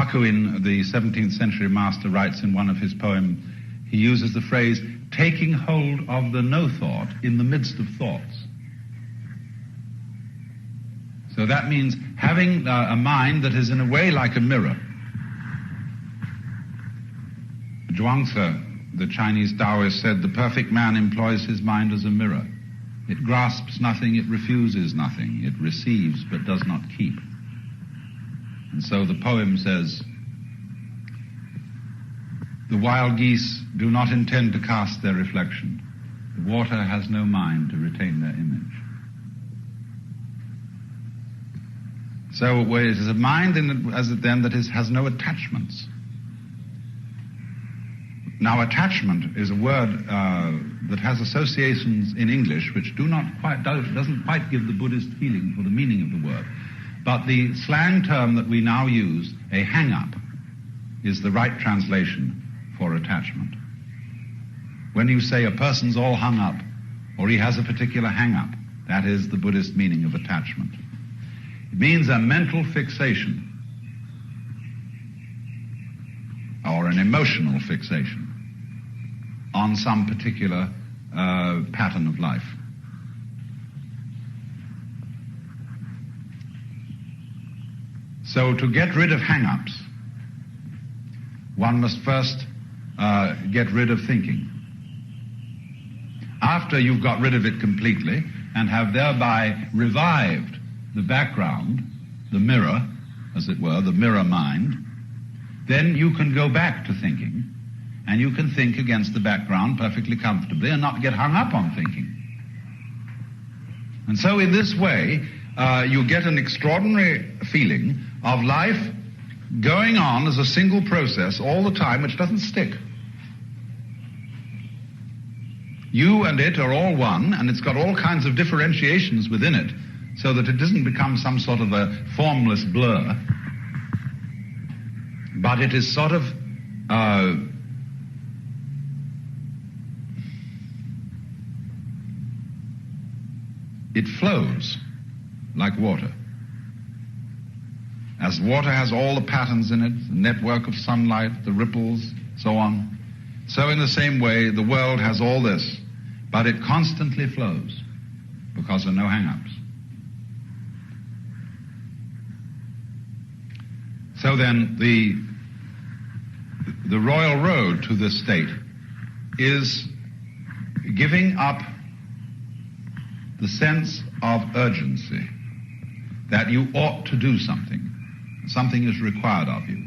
Hakuin, the 17th century master, writes in one of his poems, he uses the phrase, taking hold of the no-thought in the midst of thoughts. So that means having a mind that is in a way like a mirror. Zhuangzi, the Chinese Taoist, said, the perfect man employs his mind as a mirror. It grasps nothing, it refuses nothing, it receives but does not keep. And so the poem says, the wild geese do not intend to cast their reflection. The water has no mind to retain their image. So it is a mind that has no attachments. Now, attachment is a word that has associations in English which doesn't quite give the Buddhist feeling for the meaning of the word. But the slang term that we now use, a hang-up, is the right translation for attachment. When you say a person's all hung up, or he has a particular hang-up, that is the Buddhist meaning of attachment. It means a mental fixation, or an emotional fixation, on some particular pattern of life. So to get rid of hang-ups, one must first get rid of thinking. After you've got rid of it completely and have thereby revived the background, the mirror, as it were, the mirror mind, then you can go back to thinking, and you can think against the background perfectly comfortably and not get hung up on thinking. And so in this way, you get an extraordinary feeling of life going on as a single process all the time, which doesn't stick. You and it are all one, and it's got all kinds of differentiations within it, so that it doesn't become some sort of a formless blur, but it is sort of it flows like water. As water has all the patterns in it, the network of sunlight, the ripples, so on, so in the same way the world has all this, but it constantly flows because there are no hang-ups. So then the royal road to this state is giving up the sense of urgency, that you ought to do something. Something is required of you.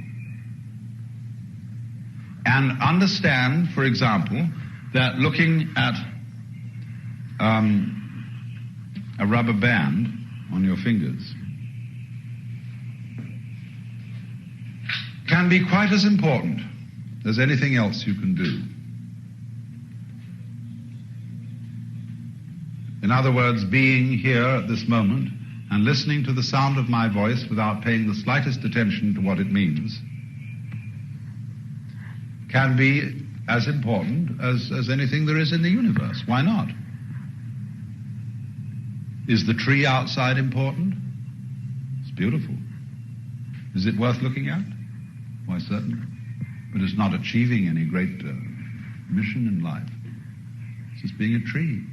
And understand, for example, that looking at a rubber band on your fingers can be quite as important as anything else you can do. In other words, being here at this moment and listening to the sound of my voice without paying the slightest attention to what it means can be as important as anything there is in the universe. Why not? Is the tree outside important? It's beautiful. Is it worth looking at? Why, certainly. But it's not achieving any great mission in life. It's just being a tree.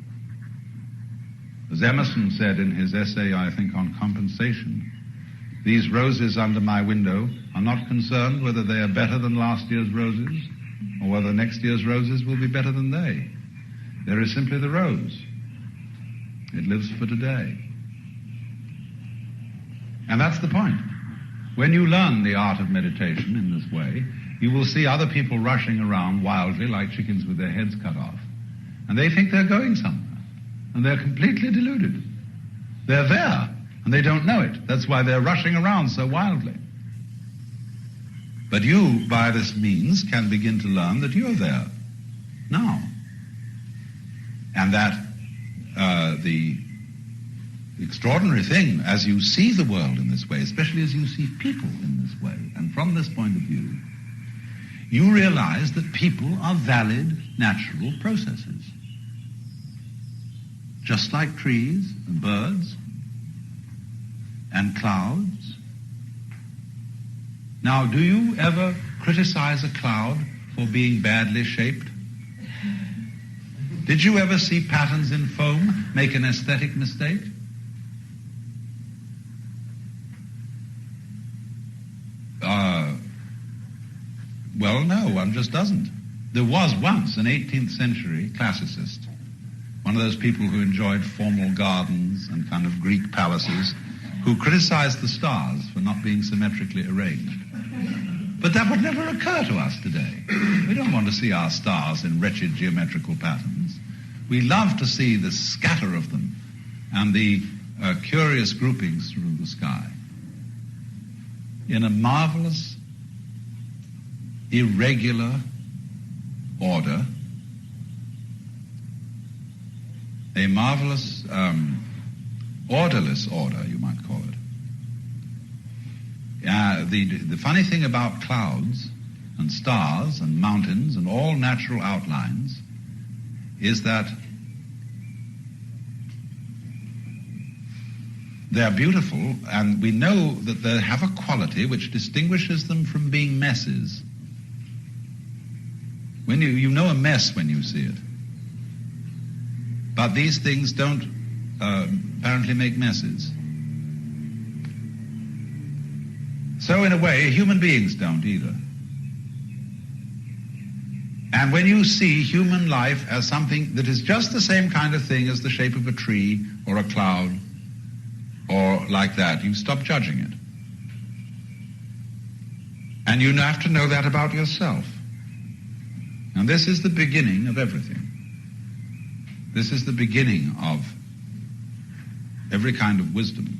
As Emerson said in his essay, I think, on compensation, these roses under my window are not concerned whether they are better than last year's roses or whether next year's roses will be better than they. There is simply the rose. It lives for today. And that's the point. When you learn the art of meditation in this way, you will see other people rushing around wildly like chickens with their heads cut off. And they think they're going somewhere. And they're completely deluded. They're there, and they don't know it. That's why they're rushing around so wildly. But you, by this means, can begin to learn that you're there, now. And that the extraordinary thing, as you see the world in this way, especially as you see people in this way, and from this point of view, you realize that people are valid, natural processes. Just like trees and birds and clouds Now, do you ever criticize a cloud for being badly shaped? Did you ever see patterns in foam make an aesthetic mistake? Well, no, one just doesn't. There was once an 18th century classicist, one of those people who enjoyed formal gardens and kind of Greek palaces, who criticized the stars for not being symmetrically arranged. But that would never occur to us today. We don't want to see our stars in wretched geometrical patterns. We love to see the scatter of them and the curious groupings through the sky in a marvelous, irregular order, a marvelous, orderless order, you might call it. The funny thing about clouds and stars and mountains and all natural outlines is that they're beautiful, and we know that they have a quality which distinguishes them from being messes. When you know a mess when you see it. But these things don't apparently make messes. So in a way, human beings don't either. And when you see human life as something that is just the same kind of thing as the shape of a tree or a cloud or like that, you stop judging it. And you have to know that about yourself. And this is the beginning of everything. This is the beginning of every kind of wisdom.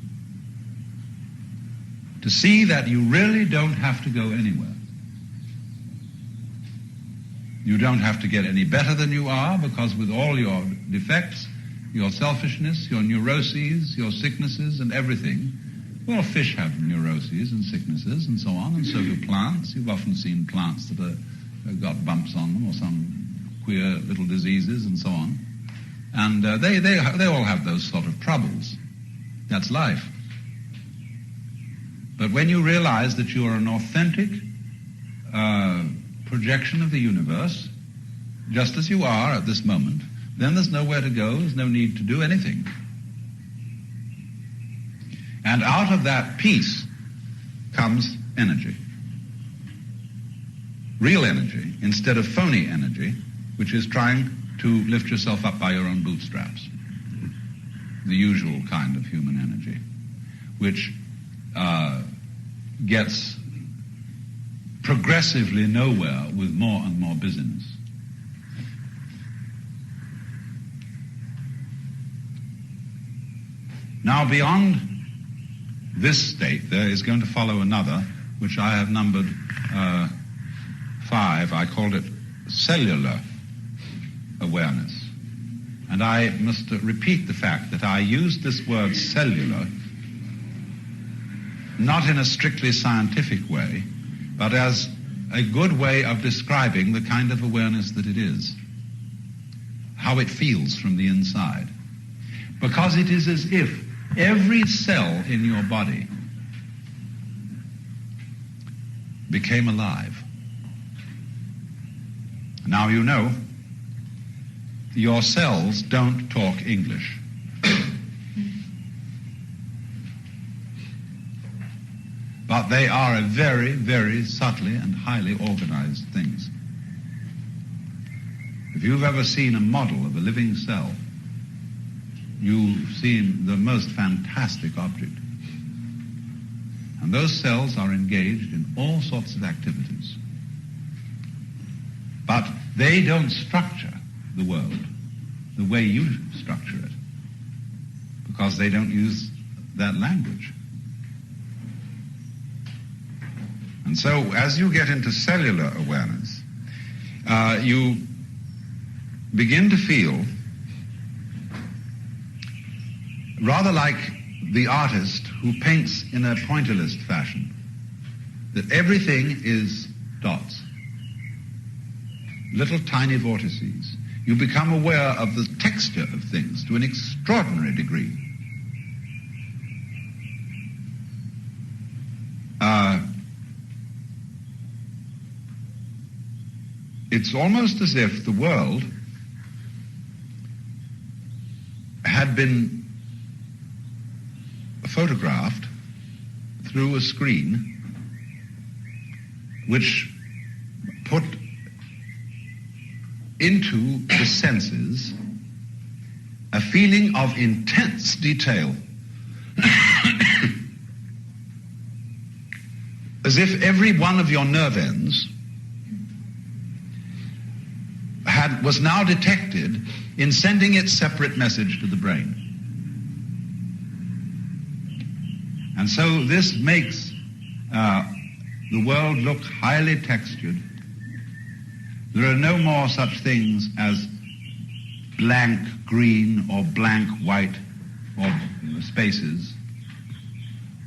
To see that you really don't have to go anywhere. You don't have to get any better than you are, because with all your defects, your selfishness, your neuroses, your sicknesses and everything, well, fish have neuroses and sicknesses and so on, and so do plants. You've often seen plants that have got bumps on them or some queer little diseases and so on. And they all have those sort of troubles. That's life. But when you realize that you are an authentic projection of the universe, just as you are at this moment, then there's nowhere to go, there's no need to do anything. And out of that peace comes energy. Real energy, instead of phony energy, which is trying to lift yourself up by your own bootstraps. The usual kind of human energy, which gets progressively nowhere with more and more busyness. Now, beyond this state, there is going to follow another, which I have numbered 5. I called it cellular awareness. And I must repeat the fact that I used this word cellular not in a strictly scientific way, but as a good way of describing the kind of awareness that it is, how it feels from the inside. Because it is as if every cell in your body became alive. Now you know, your cells don't talk English. But they are a very, very subtly and highly organized things. If you've ever seen a model of a living cell, you've seen the most fantastic object. And those cells are engaged in all sorts of activities. But they don't structure the world the way you structure it, because they don't use that language. And so as you get into cellular awareness, you begin to feel rather like the artist who paints in a pointillist fashion, that everything is dots, little tiny vortices. You become aware of the texture of things to an extraordinary degree. it's almost as if the world had been photographed through a screen which put into the senses a feeling of intense detail, as if every one of your nerve ends was now detected in sending its separate message to the brain. And so this makes the world look highly textured. There are no more such things as blank green or blank white or spaces.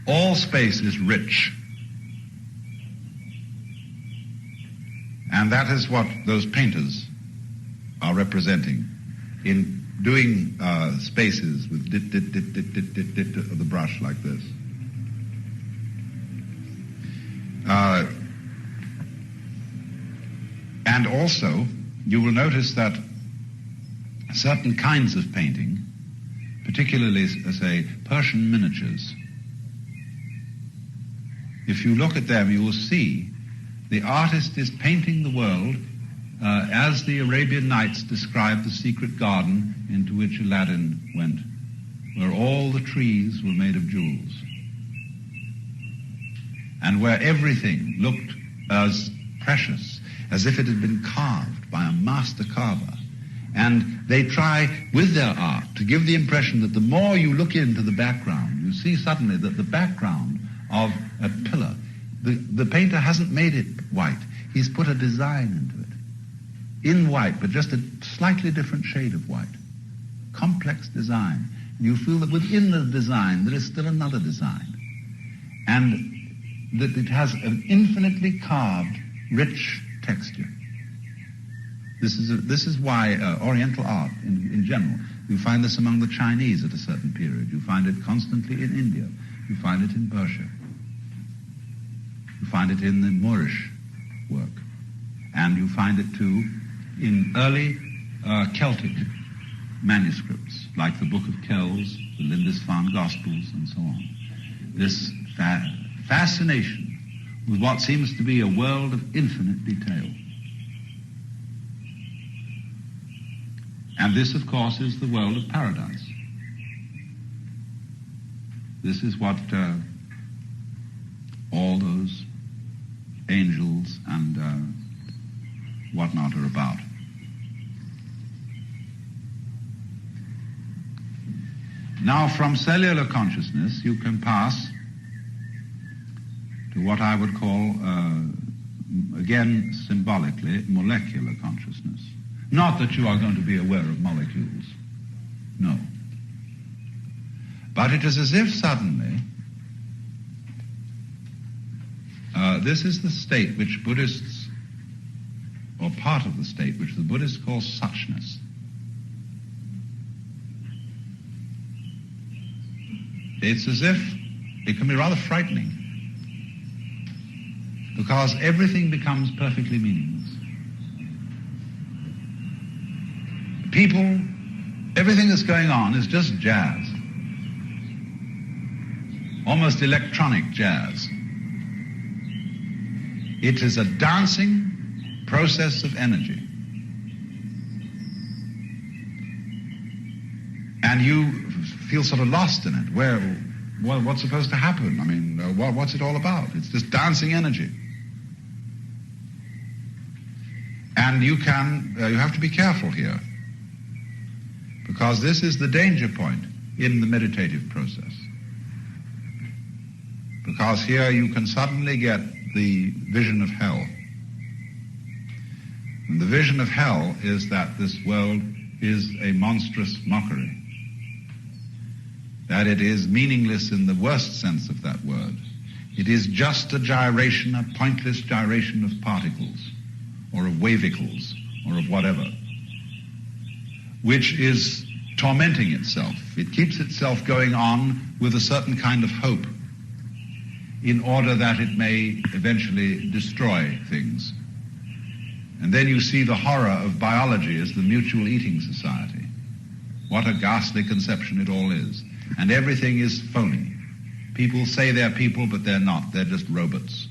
All space is rich. And that is what those painters are representing in doing spaces with dit of the brush like this. And also, you will notice that certain kinds of painting, particularly, say, Persian miniatures, if you look at them, you will see the artist is painting the world as the Arabian Nights describe the secret garden into which Aladdin went, where all the trees were made of jewels, and where everything looked as precious as if it had been carved by a master carver. And they try with their art to give the impression that the more you look into the background, you see suddenly that the background of a pillar, the painter hasn't made it white. He's put a design into it, in white, but just a slightly different shade of white. Complex design. And you feel that within the design there is still another design. And that it has an infinitely carved, rich texture. This is why Oriental art, in general, you find this among the Chinese at a certain period. You find it constantly in India. You find it in Persia. You find it in the Moorish work. And you find it, too, in early Celtic manuscripts, like the Book of Kells, the Lindisfarne Gospels, and so on. This fascination with what seems to be a world of infinite detail. And this, of course, is the world of paradise. This is what all those angels and whatnot are about. Now, from cellular consciousness, you can pass to what I would call, again, symbolically, molecular consciousness. Not that you are going to be aware of molecules. No. But it is as if suddenly, this is the state which Buddhists, or part of the state which the Buddhists call suchness. It's as if it can be rather frightening, because everything becomes perfectly meaningless. People, everything that's going on is just jazz. Almost electronic jazz. It is a dancing process of energy. And you feel sort of lost in it. What's supposed to happen? I mean, what's it all about? It's just dancing energy. And you have to be careful here, because this is the danger point in the meditative process. Because here you can suddenly get the vision of hell. And the vision of hell is that this world is a monstrous mockery, that it is meaningless in the worst sense of that word. It is just a gyration, a pointless gyration of particles, or of wavicles, or of whatever, which is tormenting itself. It keeps itself going on with a certain kind of hope in order that it may eventually destroy things. And then you see the horror of biology as the mutual eating society. What a ghastly conception it all is. And everything is phony. People say they're people, but they're not. They're just robots.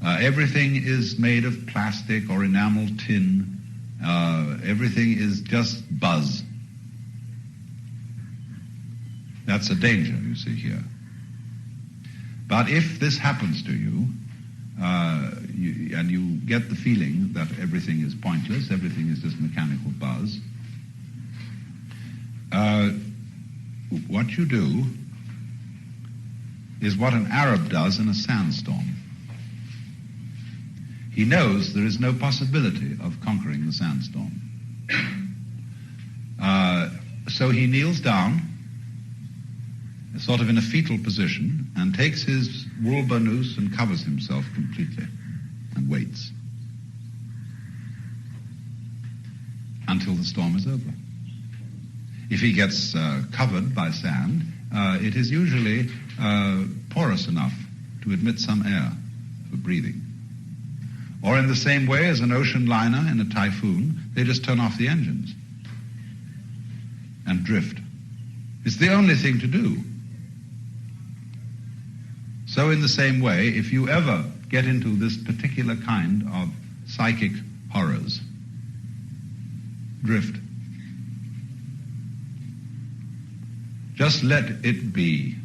Everything is made of plastic or enamel tin. Everything is just buzz. That's a danger, you see here. But if this happens to you, and you get the feeling that everything is pointless, everything is just mechanical buzz, what you do is what an Arab does in a sandstorm. He knows there is no possibility of conquering the sandstorm. So he kneels down, sort of in a fetal position, and takes his wool burnous and covers himself completely and waits until the storm is over. If he gets covered by sand, it is usually porous enough to admit some air for breathing. Or in the same way as an ocean liner in a typhoon, they just turn off the engines and drift. It's the only thing to do. So in the same way, if you ever get into this particular kind of psychic horrors, drift. Just let it be,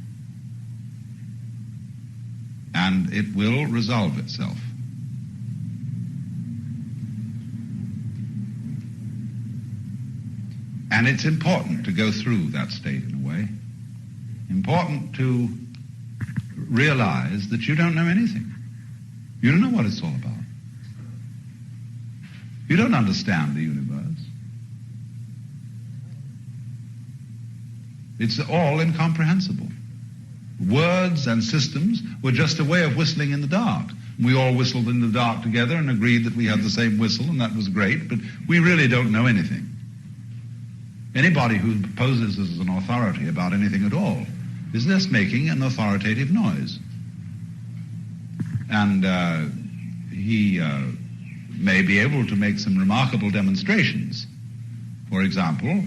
and it will resolve itself. And it's important to go through that state in a way. Important to realize that you don't know anything. You don't know what it's all about. You don't understand the universe. It's all incomprehensible. Words and systems were just a way of whistling in the dark. We all whistled in the dark together and agreed that we had the same whistle, and that was great, but we really don't know anything. Anybody who poses as an authority about anything at all is just making an authoritative noise. And he may be able to make some remarkable demonstrations. For example,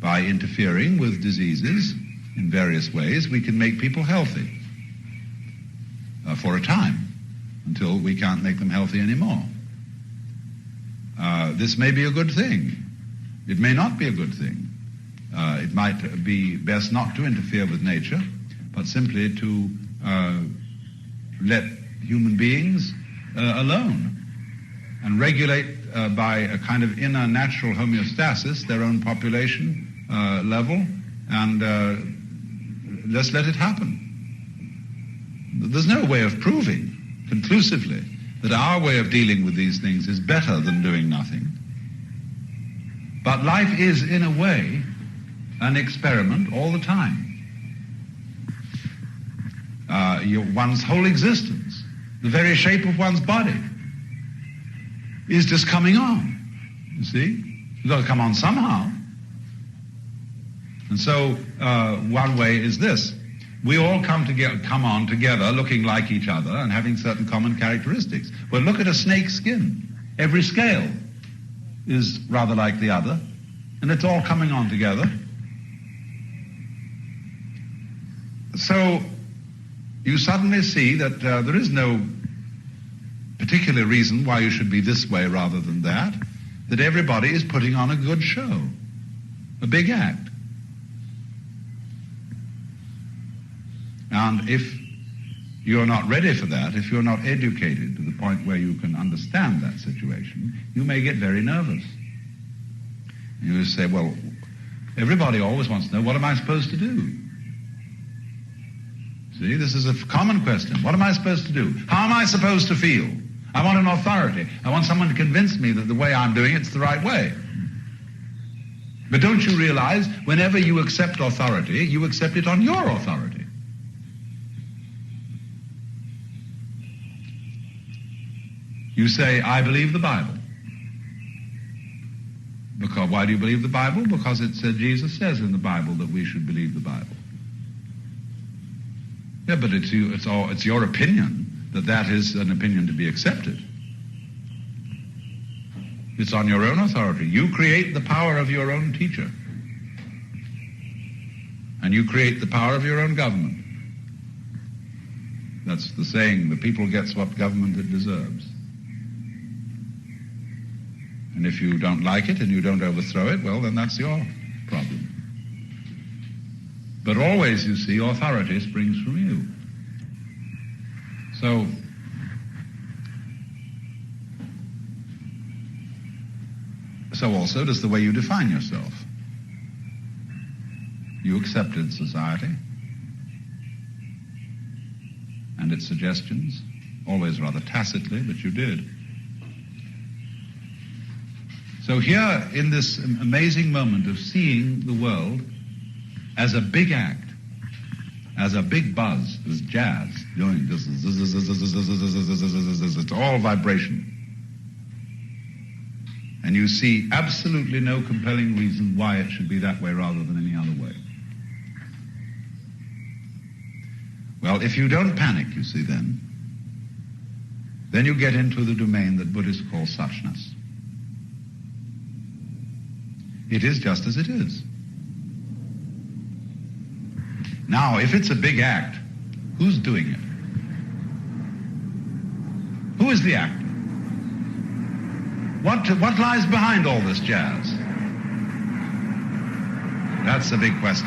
by interfering with diseases in various ways, we can make people healthy for a time, until we can't make them healthy anymore. This may be a good thing. It may not be a good thing. It might be best not to interfere with nature, but simply to let human beings alone and regulate by a kind of inner natural homeostasis their own population level, and just let it happen. There's no way of proving conclusively that our way of dealing with these things is better than doing nothing. But life is, in a way, an experiment all the time. One's whole existence, the very shape of one's body, is just coming on. You see? It's got to come on somehow. And so one way is this. We all come on together looking like each other and having certain common characteristics. Well, look at a snake's skin. Every scale is rather like the other, and it's all coming on together. So you suddenly see that there is no particular reason why you should be this way rather than that everybody is putting on a good show, a big act. And if you're not ready for that, if you're not educated to the point where you can understand that situation, you may get very nervous. You say, well, everybody always wants to know, what am I supposed to do? See, this is a common question. What am I supposed to do? How am I supposed to feel? I want an authority. I want someone to convince me that the way I'm doing it's the right way. But don't you realize, whenever you accept authority, you accept it on your authority. You say, I believe the Bible. Because why do you believe the Bible? Because Jesus says in the Bible that we should believe the Bible. Yeah, but it's your opinion that is an opinion to be accepted. It's on your own authority. You create the power of your own teacher. And you create the power of your own government. That's the saying, the people gets what government it deserves. And if you don't like it and you don't overthrow it, well, then that's your problem. But always, you see, authority springs from you. So also does the way you define yourself. You accepted society and its suggestions, always rather tacitly, but you did. So here, in this amazing moment of seeing the world as a big act, as a big buzz, as jazz, doing this, it's all vibration. And you see absolutely no compelling reason why it should be that way rather than any other way. Well, if you don't panic, you see, then you get into the domain that Buddhists call suchness. It is just as it is. Now, if it's a big act, who's doing it? Who is the actor? What lies behind all this jazz? That's the big question.